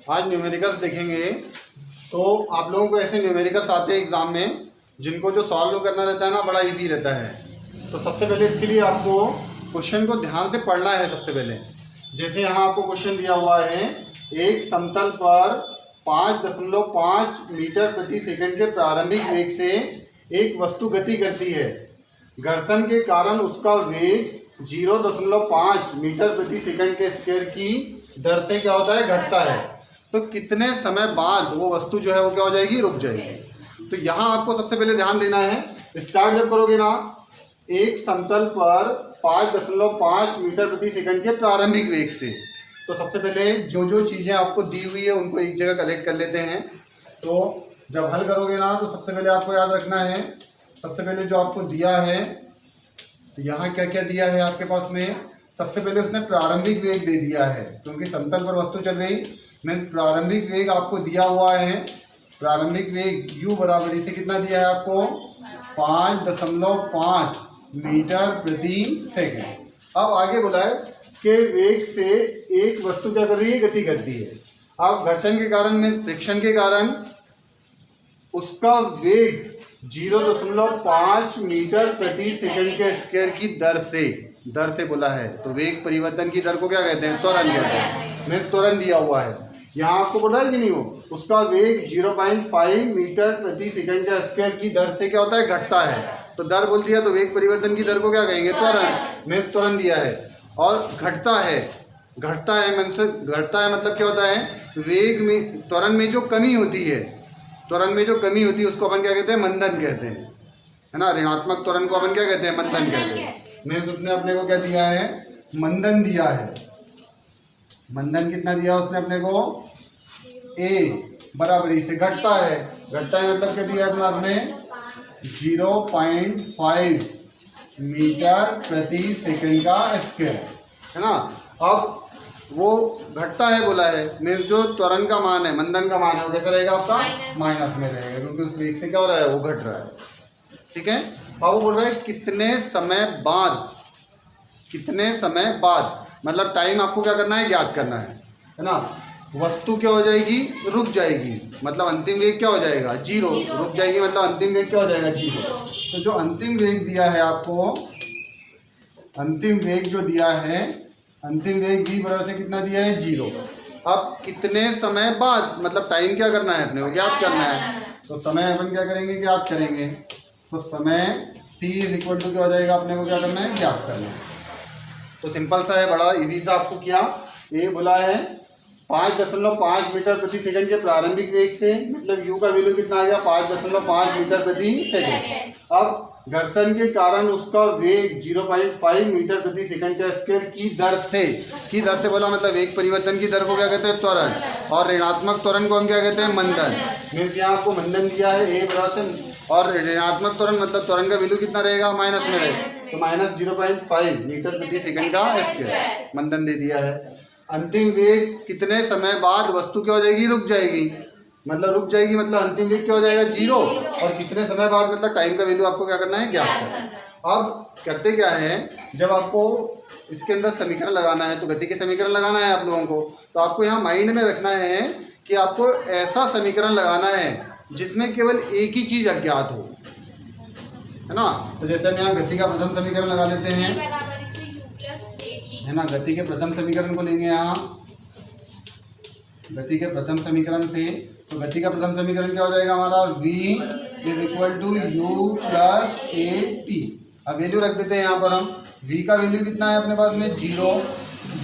आज न्यूमेरिकल्स देखेंगे। तो आप लोगों को ऐसे न्यूमेरिकल्स आते हैं एग्ज़ाम में जिनको जो सॉल्व करना रहता है ना बड़ा इजी रहता है। तो सबसे पहले इसके लिए आपको क्वेश्चन को ध्यान से पढ़ना है। सबसे पहले जैसे यहाँ आपको क्वेश्चन दिया हुआ है, एक समतल पर 5.5 मीटर प्रति सेकंड के प्रारंभिक वेग से एक वस्तु गति करती है। घर्षण के कारण उसका वेग 0.5 मीटर प्रति सेकंड के स्क्वायर की दर से क्या होता है, घटता है। तो कितने समय बाद वो वस्तु जो है वो क्या हो जाएगी, रुक जाएगी। तो यहाँ आपको सबसे पहले ध्यान देना है। स्टार्ट जब करोगे ना, एक समतल पर 5.5 मीटर प्रति सेकंड के प्रारंभिक वेग से, तो सबसे पहले जो जो चीज़ें आपको दी हुई है उनको एक जगह कलेक्ट कर लेते हैं। तो जब हल करोगे ना तो सबसे पहले आपको याद रखना है, सबसे पहले जो आपको दिया है, तो यहाँ क्या क्या दिया है आपके पास में। सबसे पहले उसने प्रारंभिक वेग दे दिया है, क्योंकि समतल पर वस्तु चल रही, मीन्स प्रारंभिक वेग आपको दिया हुआ है। प्रारंभिक वेग u बराबर इसे कितना दिया है आपको, 5.5 मीटर प्रति सेकंड। अब आगे बोला है कि वेग से एक वस्तु क्या कर रही है, गति करती है। अब घर्षण के कारण मीन्स फ्रिक्शन के कारण उसका वेग 0.5 मीटर प्रति सेकंड के स्क्वायर की दर से बोला है। तो वेग परिवर्तन की दर को क्या कहते हैं, त्वरण कहते हैं। मीन्स त्वरण दिया हुआ है। यहाँ आपको बोल रहा है कि नहीं, हो उसका वेग 0.5 मीटर प्रति सेकंड के स्क्वायर की दर से क्या होता है, घटता है। तो दर बोल दिया, तो वेग परिवर्तन की दर को क्या कहेंगे, त्वरण। मीन्स त्वरण दिया है। और घटता है, मीन्स घटता है मतलब क्या होता है, वेग में त्वरण में जो कमी होती है, उसको अपन क्या कहते हैं, मंदन कहते हैं, है ना। ऋणात्मक त्वरण को अपन क्या कहते हैं, मंदन कहते हैं। मीन्स उसने अपने को क्या दिया है, मंदन दिया है। मंदन कितना दिया उसने अपने को, a बराबर से घटता है मतलब क्या दिया है अपने हाथ में, 0.5 मीटर प्रति सेकंड का स्क्वायर, है ना। अब वो घटता है बोला है, मीन्स जो त्वरण का मान है, मंदन का मान है, वो कैसा रहेगा आपका, माइनस में रहेगा, क्योंकि उस वेग से क्या हो रहा है, वो घट रहा है। ठीक है। अब वो बोल रहा है कितने समय बाद मतलब टाइम आपको क्या करना है, ज्ञात करना है ना। वस्तु क्या हो जाएगी, रुक जाएगी, मतलब अंतिम वेग क्या हो जाएगा, 0। रुक जाएगी मतलब अंतिम वेग क्या हो जाएगा, 0। तो जो अंतिम वेग दिया है आपको, अंतिम वेग जो दिया है, अंतिम वेग v बराबर से कितना दिया है, 0। अब कितने समय बाद मतलब टाइम क्या करना है, अपने को ज्ञात करना है। तो समय अपन क्या करेंगे, ज्ञात करेंगे। तो समय t इक्वल टू क्या हो जाएगा, अपने को क्या करना है, ज्ञात करना है। तो सिंपल सा है, बड़ा इजी सा आपको किया। ये बोला है 5.5 मीटर प्रति सेकंड के प्रारंभिक वेग से, मतलब u का वैल्यू कितना आ गया, 5.5 मीटर प्रति सेकंड। अब घर्षण के कारण उसका वेग 0.5 मीटर प्रति सेकंड के स्क्वायर की दर से बोला, मतलब वेग परिवर्तन की दर को क्या कहते हैं, त्वरण। और ऋणात्मक त्वरण को हम क्या कहते हैं, मंदन। मीन्स यहाँ आपको मंदन दिया है a बराबर से, और ऋणात्मक त्वरण मतलब त्वरण का वैल्यू कितना रहेगा, माइनस में रहेगा। तो माइनस 0.5 मीटर प्रति सेकंड का स्क्वायर मंदन दे दिया है। अंतिम वेग कितने समय बाद वस्तु क्या हो जाएगी, रुक जाएगी, मतलब अंतिम वेग क्या हो जाएगा, 0। और कितने समय बाद मतलब टाइम का वैल्यू आपको क्या करना है, ज्ञात करना है। अब करते क्या है, जब आपको इसके अंदर समीकरण लगाना है, तो गति के समीकरण लगाना है आप लोगों को, तो आपको यहाँ माइंड में रखना है कि आपको ऐसा समीकरण लगाना है जिसमें केवल एक ही चीज़ अज्ञात हो, है ना। तो जैसे हम यहाँ गति का प्रथम समीकरण लगा लेते हैं, है ना। गति के प्रथम समीकरण को लेंगे यहाँ, गति के प्रथम समीकरण से। तो गति का प्रथम समीकरण क्या हो जाएगा हमारा, v equal to u plus a t. अब वैल्यू रख देते हैं यहाँ पर हम। v का वैल्यू कितना है अपने पास में, 0।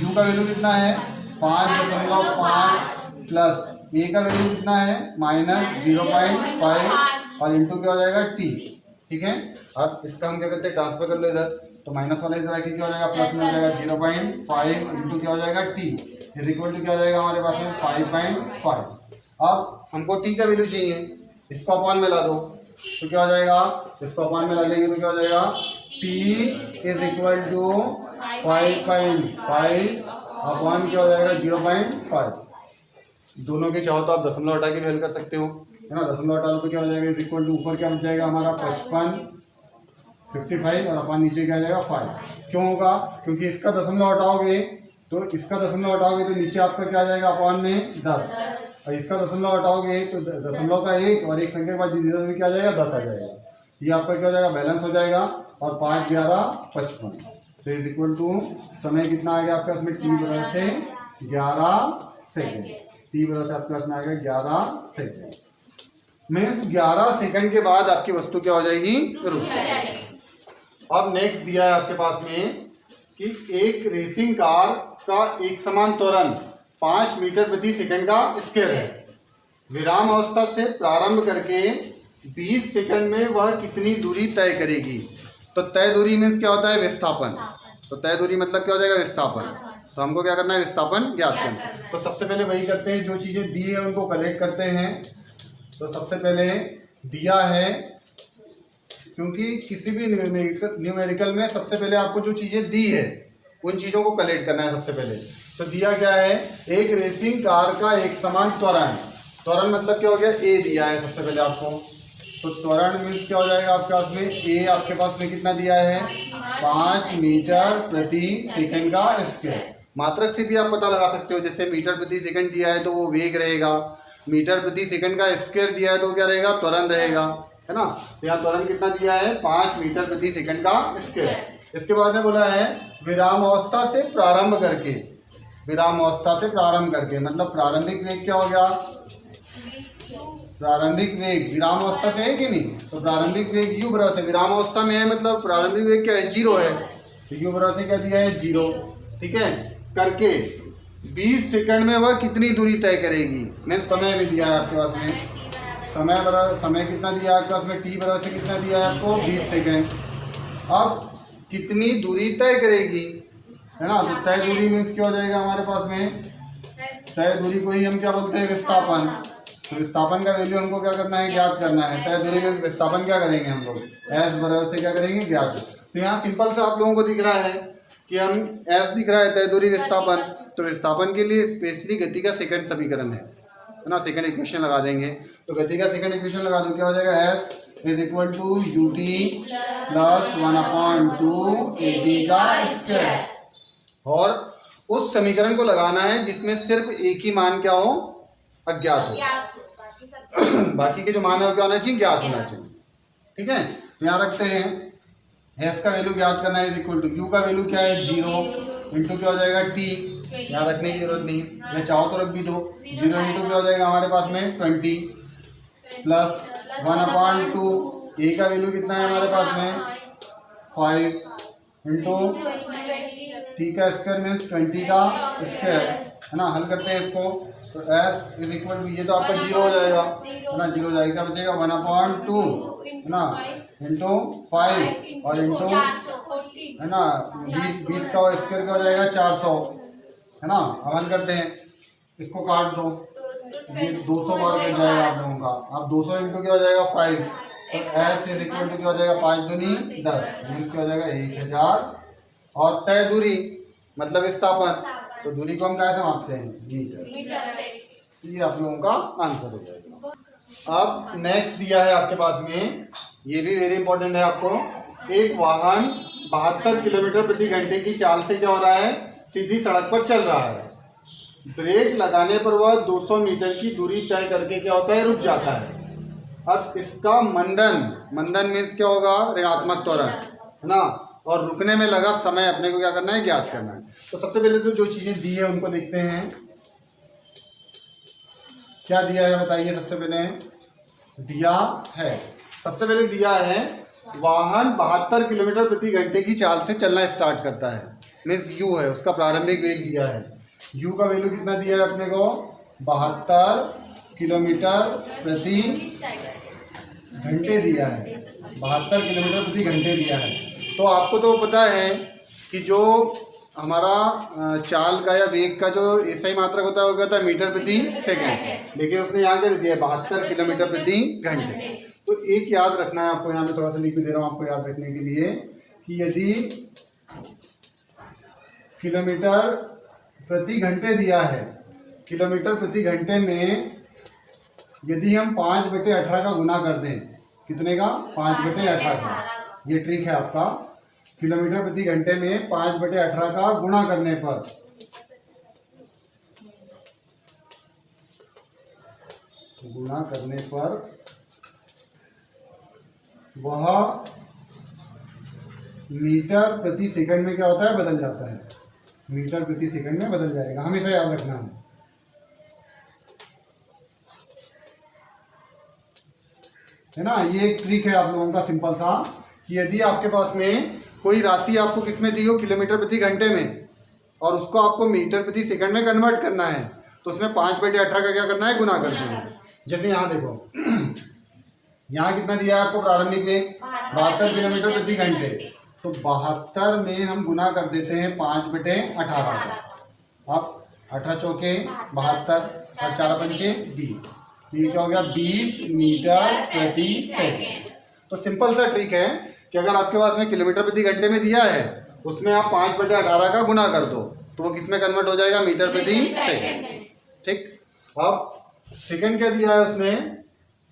u का वैल्यू कितना है, 5.5 प्लस a का वैल्यू कितना है, माइनस 0.5, और इंटू क्या हो जाएगा, t। ठीक है। अब इसका हम क्या करते हैं, ट्रांसफर कर लो इधर। तो माइनस वाला इधर आके क्या हो जाएगा, प्लस में हो जाएगा 0.5 इंटू क्या हो जाएगा, t इज इक्वल टू क्या हो जाएगा हमारे पास में 5.5। अब हमको t का वैल्यू चाहिए, इसको अपॉन में ला दो, तो क्या हो जाएगा, इसको अपॉन में ला लेंगे तो क्या हो जाएगा, t is equal to 5.5 upon क्या हो जाएगा, 0.5। दोनों के चाहो तो आप दशमलव हटा के भी हल कर सकते हो, है ना। दशमलव हटा लो तो क्या हो जाएगा, इज इक्वल टू ऊपर क्या बच जाएगा हमारा 55 और अपॉन नीचे क्या आ जाएगा 5। क्यों होगा, क्योंकि इसका दशमलव हटाओगे तो नीचे आपका क्या आ जाएगा अपॉन में 10। और इसका दशमलव हटाओगे तो दशमलव का 1 और एक संख्या के बाद डिवीजन में क्या आ जाएगा 10 आ जाएगा। ये आपका क्या हो जाएगा बैलेंस हो जाएगा और 5 11 55 तो इज इक्वल टू समय कितना आ गया आपके पास में t बराबर से 11 सेकेंड। t बराबर से आपके पास में आ गया 11 सेकेंड। मीन्स 11 सेकंड के बाद आपकी वस्तु क्या हो जाएगी रुक जाएगी। अब नेक्स्ट दिया है आपके पास में कि एक रेसिंग कार का एक समान त्वरण 5 मीटर प्रति सेकंड का स्क्वायर है। विराम अवस्था से प्रारंभ करके 20 सेकंड में वह कितनी दूरी तय करेगी। तो तय दूरी मीन्स क्या होता है विस्थापन। तो तय दूरी मतलब क्या हो जाएगा विस्थापन। तो हमको क्या करना है विस्थापन ज्ञात करना है। तो सबसे पहले वही करते हैं जो चीज़ें दी है उनको कलेक्ट करते हैं। तो सबसे पहले दिया है क्योंकि किसी भी न्यूमेरिकल में सबसे पहले आपको जो चीज़ें दी है उन चीज़ों को कलेक्ट करना है सबसे पहले। तो दिया क्या है एक रेसिंग कार का एक समान त्वरण। त्वरण मतलब क्या हो गया ए दिया है सबसे पहले आपको। तो त्वरण मीन्स क्या हो जाएगा आपके पास में ए आपके पास में कितना दिया है 5 मीटर प्रति सेकंड का स्क्वायर। मात्रक से भी आप पता लगा सकते हो जैसे मीटर प्रति सेकंड दिया है तो वो वेग रहेगा, मीटर प्रति सेकंड का स्क्वायर दिया है तो क्या रहेगा त्वरण रहेगा, है ना। तो यहाँ त्वरण कितना दिया है 5 मीटर प्रति सेकंड का स्क्वायर। इसके बाद में बोला है विराम अवस्था से प्रारंभ करके। विराम अवस्था से प्रारंभ करके मतलब प्रारंभिक वेग क्या हो गया प्रारंभिक वेग विराम अवस्था से है कि नहीं। तो प्रारंभिक वेग u बराबर से विराम अवस्था में है मतलब प्रारंभिक वेग क्या है 0 है। तो u बराबर से क्या दिया है 0 ठीक है करके 20 सेकंड में वह कितनी दूरी तय करेगी। मैं समय भी दिया है आपके पास में समय कितना दिया है आपके पास में t बराबर से कितना दिया है आपको 20 सेकंड। अब कितनी दूरी तय करेगी है ना। तो तय दूरी मीन्स क्या हो जाएगा हमारे पास में तय दूरी को ही हम क्या बोलते हैं विस्थापन। तो विस्थापन का वैल्यू हमको क्या करना है ज्ञात करना है। तय दूरी में विस्थापन क्या करेंगे हम लोग s बराबर से क्या करेंगे ज्ञात। तो यहाँ सिंपल से आप लोगों को दिख रहा है कि हम s दिख रहा है तय दूरी विस्थापन। तो विस्थापन के लिए स्पेशली गति का सेकंड समीकरण है ना सेकंड इक्वेशन लगा देंगे। तो गति का सेकंड इक्वेशन लगा दो क्या हो जाएगा s is equal to ut plus 1/2 at का स्क्वायर। और उस समीकरण को लगाना है जिसमें सिर्फ एक ही मान क्या हो अज्ञात हो बाकी के जो मान है वो क्या होना चाहिए ज्ञात होना चाहिए ठीक है। तो यहाँ रखते हैं s का वैल्यू ज्ञात करना है इज इक्वल टू u का वैल्यू क्या है 0 इंटू क्या हो जाएगा t। यहाँ रखने की जरूरत नहीं मैं चाहो तो रख भी दो 0 इंटू क्या हो जाएगा हमारे पास में 20 प्लस 1/2 a का वैल्यू कितना है हमारे पास में 5 इंटू t का स्क्वायर मीन्स 20 का स्क्वायर है ना। हल करते हैं इसको तो s इज इक्वल टू ये तो आपका 0 हो जाएगा है ना 0 हो जाएगा बचेगा 1/2 है ना इंटू 5 और इंटू है ना 20 का स्क्वायर क्या हो जाएगा 400 है ना। अब हल करते हैं इसको काट दो ये 200 बार बन जाएगा आप लोगों का। अब 200 इंटू क्या हो जाएगा 5 तो s इज इक्वल टू क्या हो जाएगा 5 दूनी 10 मीन्स क्या हो जाएगा 1000 और तय दूरी मतलब विस्थापन। तो दूरी को हम कैसे मापते हैं मीटर। ये आप लोगों का आंसर हो जाएगा। अब नेक्स्ट दिया है आपके पास में ये भी वेरी इंपॉर्टेंट है आपको। एक वाहन 72 किलोमीटर प्रति घंटे की चाल से क्या हो रहा है सीधी सड़क पर चल रहा है। ब्रेक लगाने पर वह 200 मीटर की दूरी तय करके क्या होता है रुक जाता है। अब इसका मंदन मीन्स क्या होगा ऋणात्मक त्वरण है ना। और रुकने में लगा समय अपने को क्या करना है ज्ञात करना है। तो सबसे पहले तो जो चीज़ें दी है उनको देखते हैं क्या दिया है बताइए। सबसे पहले दिया है सबसे पहले दिया है वाहन 72 किलोमीटर प्रति घंटे की चाल से चलना स्टार्ट करता है मीन्स u है उसका प्रारंभिक वेग दिया है। u का वैल्यू कितना दिया है अपने को 72 किलोमीटर प्रति घंटे दिया है 72 किलोमीटर प्रति घंटे दिया है। तो आपको तो पता है कि जो हमारा चाल का या वेग का जो ऐसा ही मात्रक होता है वो क्या होता है मीटर प्रति सेकंड। लेकिन उसने यहाँ क्या दिया है 72 किलोमीटर प्रति घंटे। तो एक याद रखना है आपको यहाँ पे थोड़ा सा लिख भी दे रहा हूँ आपको याद रखने के लिए कि यदि किलोमीटर प्रति घंटे दिया है किलोमीटर प्रति घंटे में यदि हम 5/18 का गुना कर दें कितने का 5/18 का ये ट्रिक है आपका। किलोमीटर प्रति घंटे में 5/18 का गुणा करने पर गुणा करने पर वह मीटर प्रति सेकंड में क्या होता है, बदल जाता है। मीटर प्रति सेकंड में बदल जाएगा, हमेशा याद रखना है ना। ये एक ट्रिक है आप लोगों का सिंपल सा, कि यदि आपके पास में कोई राशि आपको किस में दी हो, किलोमीटर प्रति घंटे में, और उसको आपको मीटर प्रति सेकंड में कन्वर्ट करना है, तो उसमें 5/18 का क्या करना है, गुना कर देना है। जैसे यहाँ देखो यहाँ कितना दिया है आपको प्रारंभिक वेग, 72 किलोमीटर प्रति घंटे, तो 72 में हम गुना कर देते हैं 5/18। अब 18 चौके 72 और 4 पंचे 20, तो ये क्या हो गया, 20 मीटर प्रति सेकंड। तो सिंपल सा ट्रिक है कि अगर आपके पास में किलोमीटर प्रति घंटे में दिया है, उसमें आप 5/18 का गुना कर दो, तो वो किस में कन्वर्ट हो जाएगा, मीटर प्रति सेकंड। ठीक। अब सेकंड क्या दिया है उसने,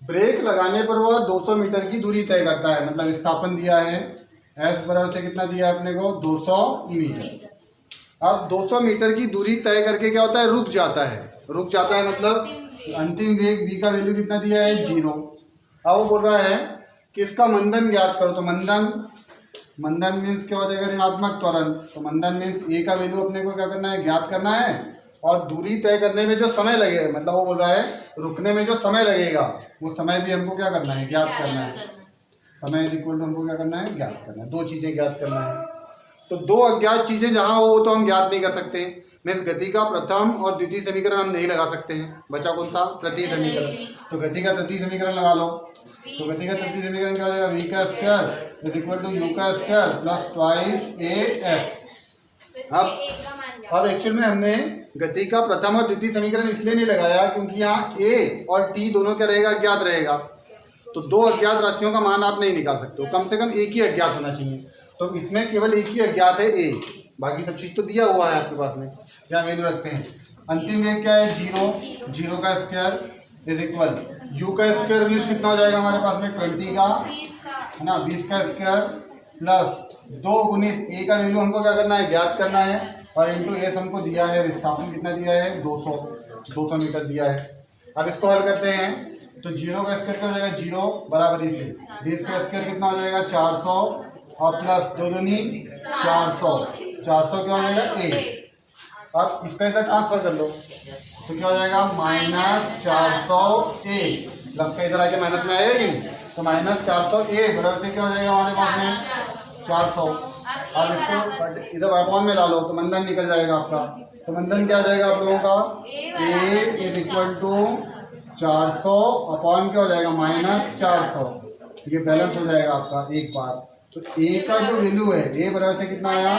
ब्रेक लगाने पर वह 200 मीटर की दूरी तय करता है, मतलब विस्थापन दिया है एस बराबर से कितना दिया है अपने को, 200 मीटर। अब 200 मीटर की दूरी तय करके क्या होता है, रुक जाता है। रुक जाता है मतलब अंतिम वेग v का वैल्यू कितना दिया है, 0। अब वो बोल रहा है कि इसका मंदन ज्ञात करो, तो मंदन मीन्स क्या हो जाएगा, ऋणात्मक त्वरण। तो मंदन मीन्स a का वैल्यू अपने को क्या करना है, ज्ञात करना है, और दूरी तय करने में जो समय लगेगा, मतलब वो बोल रहा है रुकने में जो समय लगेगा, वो समय भी हमको क्या करना है, ज्ञात करना है। समय इज इक्वल टू हमको क्या करना है, ज्ञात करना है। दो चीज़ें ज्ञात करना है, तो दो अज्ञात चीज़ें जहाँ हो तो हम ज्ञात नहीं कर सकते। मीन्स गति का प्रथम और द्वितीय समीकरण हम नहीं लगा सकते हैं। बचा कौन सा, तृतीय समीकरण। तो गति का तृतीय समीकरण लगा लो। तो गति का तृतीय समीकरण क्या हो जाएगा, v का square is equal to u का स्क्वायर प्लस ट्वाइस af। अब एक्चुअल में हमने गति का प्रथम और द्वितीय समीकरण इसलिए नहीं लगाया क्योंकि यहाँ a और t दोनों क्या रहेगा, ज्ञात रहेगा। तो दो अज्ञात राशियों का मान आप नहीं निकाल सकते हो, कम से कम एक ही अज्ञात होना चाहिए। तो इसमें केवल एक ही अज्ञात है a, बाकी सब चीज़ तो दिया हुआ है आपके पास में। यहाँ वैल्यू रखते हैं, अंतिम वेग क्या है, 0 का स्क्वायर इज इक्वल u का स्क्वायर मीन्स कितना हो जाएगा हमारे पास में, 20 का है ना, 20 का स्क्वायर प्लस 2 गुणित a का वैल्यू हमको क्या करना है, ज्ञात करना है, और इंटू एस हमको दिया है, विस्थापन कितना दिया है, 200 मीटर दिया है। अब इसको हल करते हैं, तो 0 का स्क्वायर क्या हो जाएगा, 0 बराबर से 20 का स्क्वायर कितना हो जाएगा, 400 और प्लस 2 दूनी 400 क्या हो जाएगा, 1। अब इसका इधर ट्रांसफर कर लो, तो क्या हो जाएगा, -401 प्लस का इधर आके माइनस में आएगा कि नहीं, तो -401 बराबर से क्या हो जाएगा हमारे पास में 400। अब इसको इधर अपॉन में डालो तो मंदन निकल जाएगा आपका। तो मंदन क्या आ जाएगा आप लोगों का, a is equal to 400 upon क्या हो जाएगा, -400। ये बैलेंस हो जाएगा आपका एक बार। तो a का जो वैल्यू है, a बराबर से कितना आया,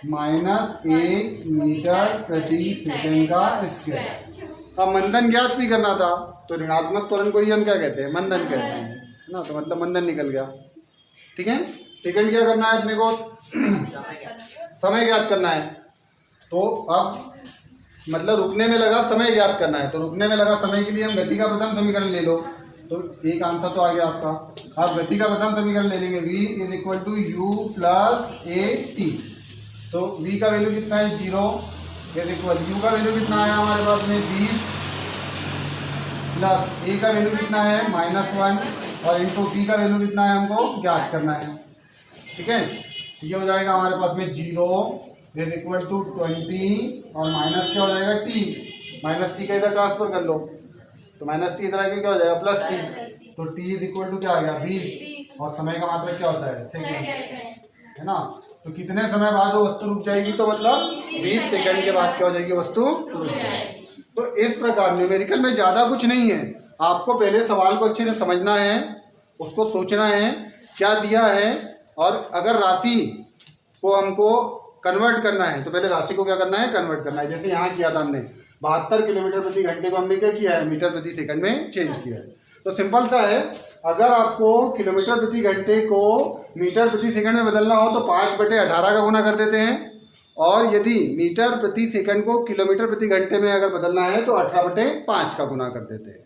-1 मीटर प्रति सेकंड का स्क्वायर। अब मंदन ज्ञात भी करना था, तो ऋणात्मक त्वरण को ही हम क्या कहते हैं, मंदन कहते हैं ना, तो मतलब मंदन निकल गया। ठीक है। सेकंड क्या करना है अपने को, समय ज्ञात करना है। तो अब मतलब रुकने में लगा समय ज्ञात करना है, तो रुकने में लगा समय के लिए हम गति का प्रथम समीकरण ले लो, तो एक आंसर तो आ गया आपका। आप गति का प्रथम समीकरण ले लेंगे, v is equal to u plus a t. तो v का वैल्यू कितना है, 0 इज इक्वल, u का वैल्यू कितना आया हमारे पास में 20 प्लस a का वैल्यू कितना है -1 और इंटू t का वैल्यू कितना है हमको ज्ञात करना है। ठीक है। ये हो जाएगा हमारे पास में 0 इज इक्वल टू 20 और माइनस क्या हो जाएगा t, -t का इधर ट्रांसफर कर लो, तो -t इधर आके क्या हो जाएगा +t। तो t इज इक्वल टू क्या आ गया 20, और समय का मात्रक क्या होता है, सेकंड, है ना। तो कितने समय बाद वो वस्तु रुक जाएगी, तो मतलब 20 सेकंड के बाद क्या हो जाएगी, वस्तु रुक जाएगी। तो इस प्रकार न्यूमेरिकल में ज़्यादा कुछ नहीं है, आपको पहले सवाल को अच्छे से समझना है, उसको सोचना है क्या दिया है, और अगर राशि को हमको कन्वर्ट करना है तो पहले राशि को क्या करना है, कन्वर्ट करना है। जैसे यहाँ किया था हमने 72 किलोमीटर प्रति घंटे को हमने क्या किया है, मीटर प्रति सेकंड में चेंज किया है। तो सिंपल सा है, अगर आपको किलोमीटर प्रति घंटे को मीटर प्रति सेकंड में बदलना हो तो 5/18 का गुना कर देते हैं, और यदि मीटर प्रति सेकंड को किलोमीटर प्रति घंटे में अगर बदलना है तो 18/5 का गुना कर देते हैं।